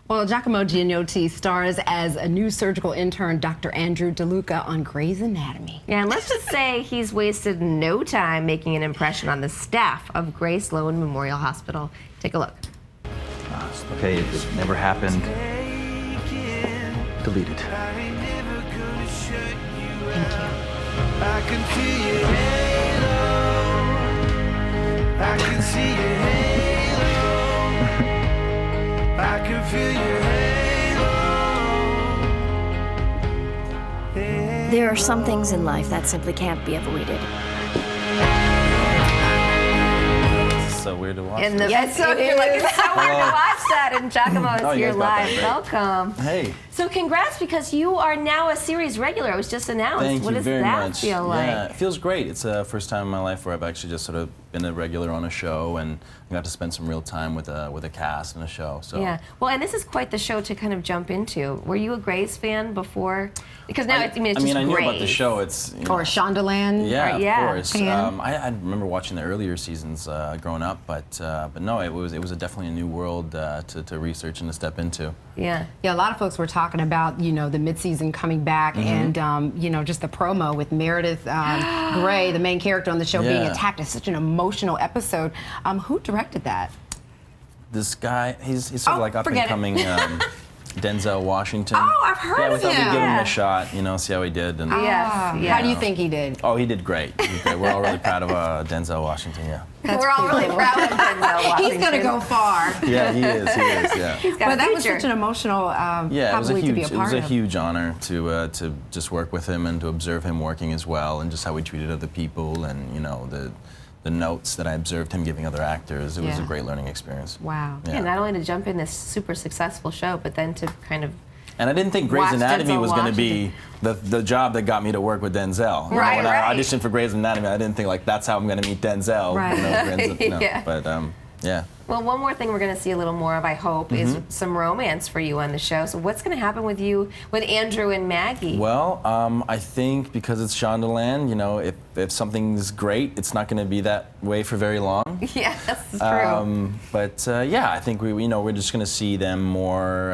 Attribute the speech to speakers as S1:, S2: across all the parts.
S1: Well, Giacomo Gianniotti stars as a new surgical intern, Dr. Andrew DeLuca, on Grey's Anatomy.
S2: Yeah, and let's just say he's wasted no time making an impression on the staff of Gray Sloan Memorial Hospital. Take a look.
S3: Okay, it never happened. Deleted.
S1: Thank you.
S4: I can feel your halo. I can see your halo. I can feel your halo.
S5: There are some things in life that simply can't be avoided.
S3: It's so weird to watch.
S2: Yes, so you're like, it's so weird to watch that, and Giacomo is here live. Welcome.
S3: Hey.
S2: So congrats, because you are now a series regular. It was just announced.
S3: Thank
S2: what
S3: you
S2: does
S3: very
S2: that
S3: much.
S2: feel like?
S3: Yeah, it feels great. It's the first time in my life where I've actually just sort of been a regular on a show, and I got to spend some real time with a cast and a show. So
S2: Yeah. Well, and this is quite the show to kind of jump into. Were you a Grey's fan before? Because now it's just
S3: I knew about the
S2: Grey's.
S3: show. It's
S1: Or Shondaland.
S3: yeah,
S2: yeah.
S3: of course.
S1: Fan.
S3: I remember watching the earlier seasons growing up, but no, it was definitely a new world to research and to step into.
S2: Yeah.
S1: Yeah, a lot of folks were talking about, the mid-season coming back and, just the promo with Meredith Grey, the main character on the show, being attacked. It's such an emotional episode. Who directed that?
S3: This guy, he's sort of like up and coming Denzel Washington.
S1: Oh, I've heard
S3: yeah,
S1: of
S3: we thought
S1: him.
S3: we'd give him a shot, see how he did. And,
S1: How do you think he did?
S3: Oh, he did great. He did great. We're all really proud of Denzel Washington, yeah.
S2: We're all really proud of Denzel Washington.
S1: He's going to go far.
S3: Yeah, he is, yeah.
S2: He's got
S1: But
S2: a
S1: that was
S2: future.
S1: such an emotional,
S3: Yeah,
S1: probably to be a part
S3: it was a
S1: of.
S3: huge honor to just work with him and to observe him working as well, and just how he treated other people, and the notes that I observed him giving other actors. It was a great learning experience.
S1: Wow.
S2: Yeah, not only to jump in this super successful show, but then to kind of
S3: And I didn't think Grey's
S2: watch
S3: Anatomy
S2: Denzel
S3: was going to be
S2: Washington.
S3: the job that got me to work with Denzel.
S2: Right,
S3: when
S2: right.
S3: I auditioned for Grey's Anatomy, I didn't think that's how I'm going to meet Denzel.
S1: Right.
S2: Yeah.
S3: But yeah.
S2: Well, one more thing we're going to see a little more of, I hope, is some romance for you on the show. So what's going to happen with you, with Andrew and Maggie?
S3: Well, I think because it's Shondaland, if something's great, it's not going to be that way for very long.
S2: Yeah, that's true.
S3: Yeah, I think we're just going to see them more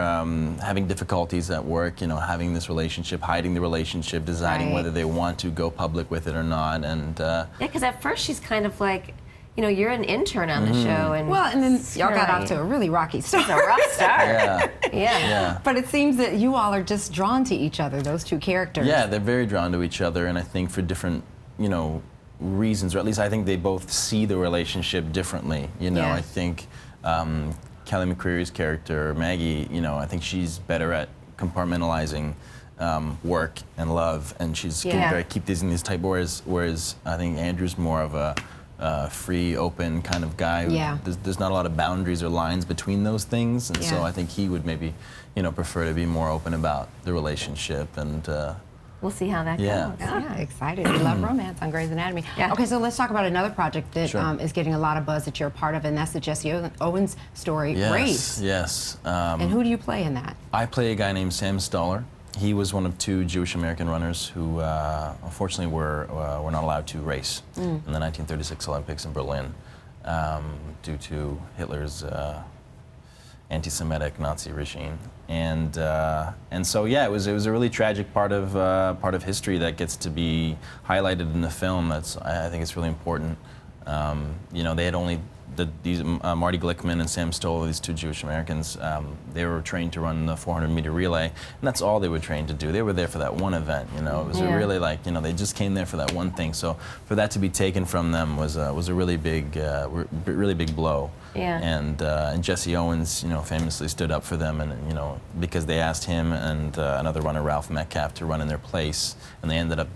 S3: having difficulties at work, having this relationship, hiding the relationship, deciding whether they want to go public with it or not. And
S2: yeah, because at first she's kind of like, you're an intern on the show, and
S1: then y'all got off to a really rocky start.
S2: It's a rough start.
S3: Yeah.
S1: But it seems that you all are just drawn to each other, those two characters.
S3: Yeah, they're very drawn to each other, and I think for different, reasons, or at least I think they both see the relationship differently. I think Kelly McCreary's character, Maggie, I think she's better at compartmentalizing work and love, and she's can keep these in these tight borders, whereas I think Andrew's more of a free, open kind of guy.
S1: Yeah.
S3: There's not a lot of boundaries or lines between those things, and so I think he would maybe, prefer to be more open about the relationship, and
S2: we'll see how that goes.
S1: Yeah, excited. We love romance on Grey's Anatomy.
S2: Yeah.
S1: Okay, so let's talk about another project that is getting a lot of buzz that you're a part of, and that's the Jesse Owens story, Race.
S3: Yes.
S1: And who do you play in that?
S3: I play a guy named Sam Stoller. He was one of two Jewish American runners who, unfortunately, were not allowed to race in the 1936 Olympics in Berlin due to Hitler's anti-Semitic Nazi regime, and so it was a really tragic part of history that gets to be highlighted in the film. I think it's really important. They had only these Marty Glickman and Sam Stoller, these two Jewish Americans, they were trained to run the 400-meter relay, and that's all they were trained to do. They were there for that one event. It was a really they just came there for that one thing. So for that to be taken from them was a really big blow.
S2: Yeah.
S3: And Jesse Owens, famously stood up for them, and because they asked him and another runner, Ralph Metcalf, to run in their place, and they ended up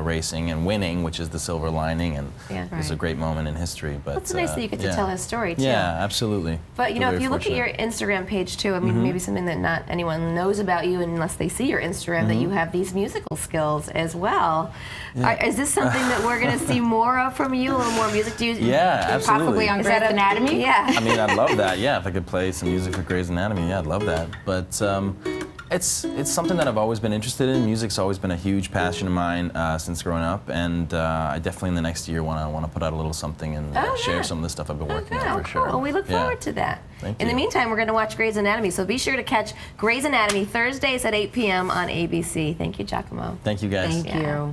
S3: racing and winning, which is the silver lining, and it was a great moment in history. But
S2: it's nice that you get to tell his story too.
S3: Yeah, absolutely.
S2: But if you look at your Instagram page too, I mean, maybe something that not anyone knows about you unless they see your Instagram, that you have these musical skills as well.
S3: Yeah.
S2: Is this something that we're going to see more of from you? A little more music? Do you?
S3: Yeah, absolutely.
S1: Possibly on Grey's Anatomy?
S2: Yeah.
S3: I mean, I'd love that. Yeah, if I could play some music for Grey's Anatomy, yeah, I'd love that. But It's something that I've always been interested in. Music's always been a huge passion of mine since growing up, and I definitely in the next year want to put out a little something and share some of the stuff I've been working on for sure.
S2: Well, we look forward to that.
S3: Thank
S2: In the
S3: you.
S2: meantime, we're going to watch Grey's Anatomy, so be sure to catch Grey's Anatomy Thursdays at 8 p.m. on ABC. Thank you, Giacomo.
S3: Thank you guys.
S1: Thank you.